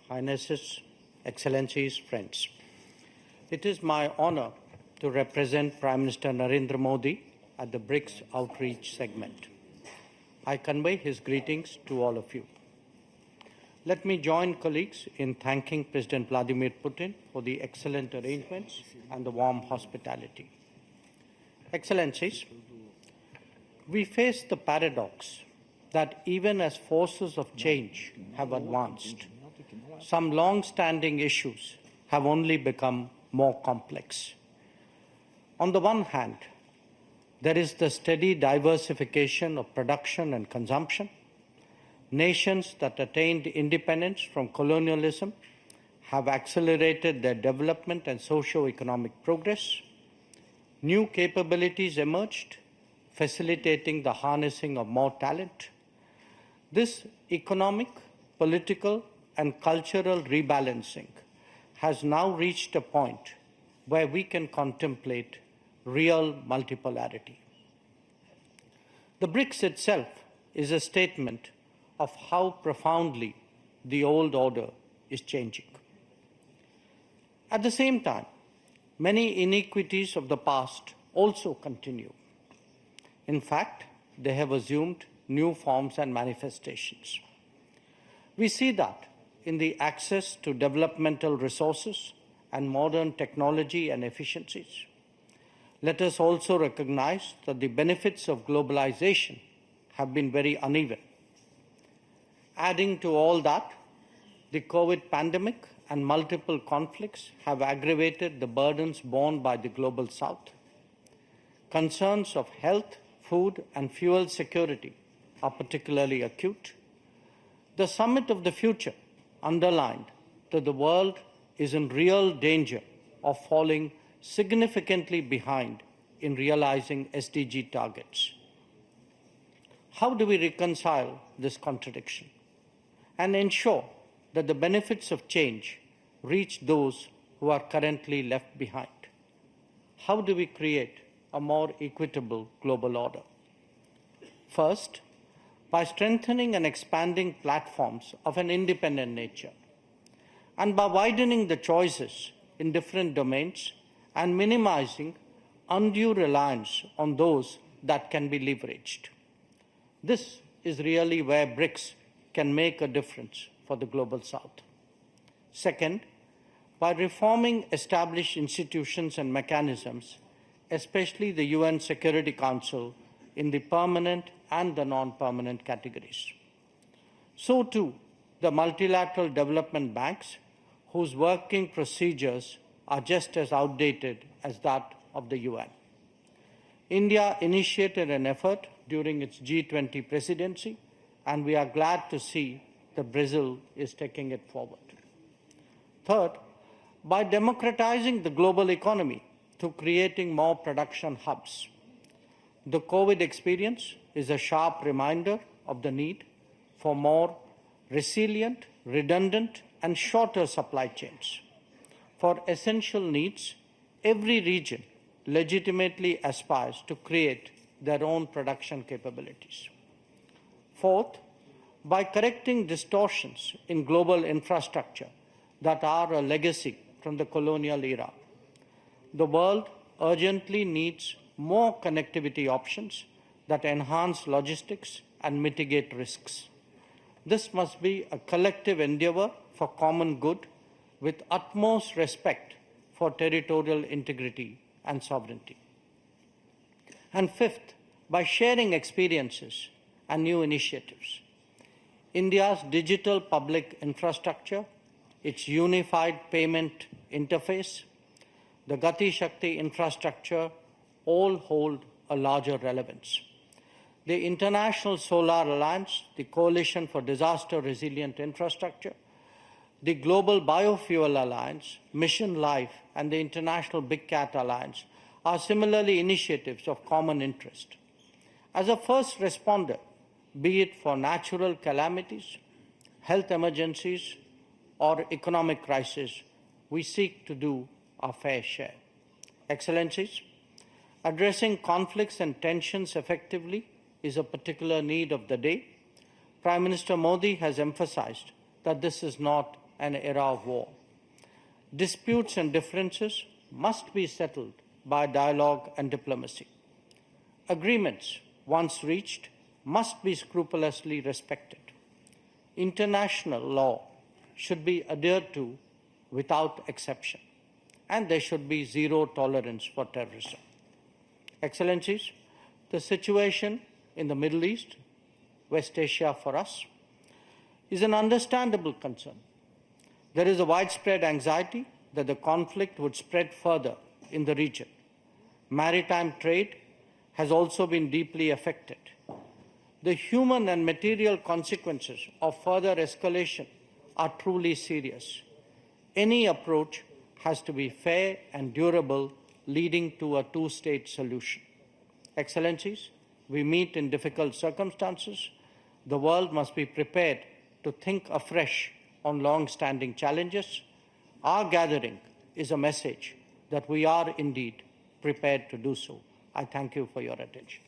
Highnesses, Excellencies, friends. It is my honor to represent Prime Minister Narendra Modi at the BRICS outreach segment. I convey his greetings to all of you. Let me join colleagues in thanking President Vladimir Putin for the excellent arrangements and the warm hospitality. Excellencies, we face the paradox that even as forces of change have advanced, some long-standing issues have only become more complex. On the one hand, there is the steady diversification of production and consumption. Nations that attained independence from colonialism have accelerated their development and socio-economic progress. New capabilities emerged, facilitating the harnessing of more talent. This economic, political, and cultural rebalancing has now reached a point where we can contemplate real multipolarity. The BRICS itself is a statement of how profoundly the old order is changing. At the same time, many iniquities of the past also continue. In fact, they have assumed new forms and manifestations. We see that in the access to developmental resources and modern technology and efficiencies. Let us also recognize that the benefits of globalization have been very uneven. Adding to all that, the COVID pandemic and multiple conflicts have aggravated the burdens borne by the Global South. Concerns of health, food, and fuel security are particularly acute. The Summit of the Future underlined that the world is in real danger of falling significantly behind in realizing SDG targets. How do we reconcile this contradiction and ensure that the benefits of change reach those who are currently left behind? How do we create a more equitable global order? First, by strengthening and expanding platforms of an independent nature, and by widening the choices in different domains and minimizing undue reliance on those that can be leveraged. This is really where BRICS can make a difference for the Global South. Second, by reforming established institutions and mechanisms, especially the UN Security Council in the permanent and the non-permanent categories. So too, the multilateral development banks, whose working procedures are just as outdated as that of the UN. India initiated an effort during its G20 presidency, and we are glad to see that Brazil is taking it forward. Third, by democratizing the global economy through creating more production hubs. The COVID experience is a sharp reminder of the need for more resilient, redundant, and shorter supply chains. For essential needs, every region legitimately aspires to create their own production capabilities. Fourth, by correcting distortions in global infrastructure that are a legacy from the colonial era. The world urgently needs more connectivity options that enhance logistics and mitigate risks. This must be a collective endeavor for common good with utmost respect for territorial integrity and sovereignty. And fifth, by sharing experiences and new initiatives. India's digital public infrastructure, its unified payment interface, the Gati Shakti infrastructure all hold a larger relevance. The International Solar Alliance, the Coalition for Disaster Resilient Infrastructure, the Global Biofuel Alliance, Mission Life, and the International Big Cat Alliance are similarly initiatives of common interest. As a first responder, be it for natural calamities, health emergencies, or economic crisis, we seek to do our fair share. Excellencies, addressing conflicts and tensions effectively is a particular need of the day. Prime Minister Modi has emphasized that this is not an era of war. Disputes and differences must be settled by dialogue and diplomacy. Agreements, once reached, must be scrupulously respected. International law should be adhered to without exception, and there should be zero tolerance for terrorism. Excellencies, the situation in the Middle East, West Asia for us, is an understandable concern. There is a widespread anxiety that the conflict would spread further in the region. Maritime trade has also been deeply affected. The human and material consequences of further escalation are truly serious. Any approach has to be fair and durable, leading to a two-state solution. Excellencies, we meet in difficult circumstances. The world must be prepared to think afresh on long-standing challenges. Our gathering is a message that we are indeed prepared to do so. I thank you for your attention.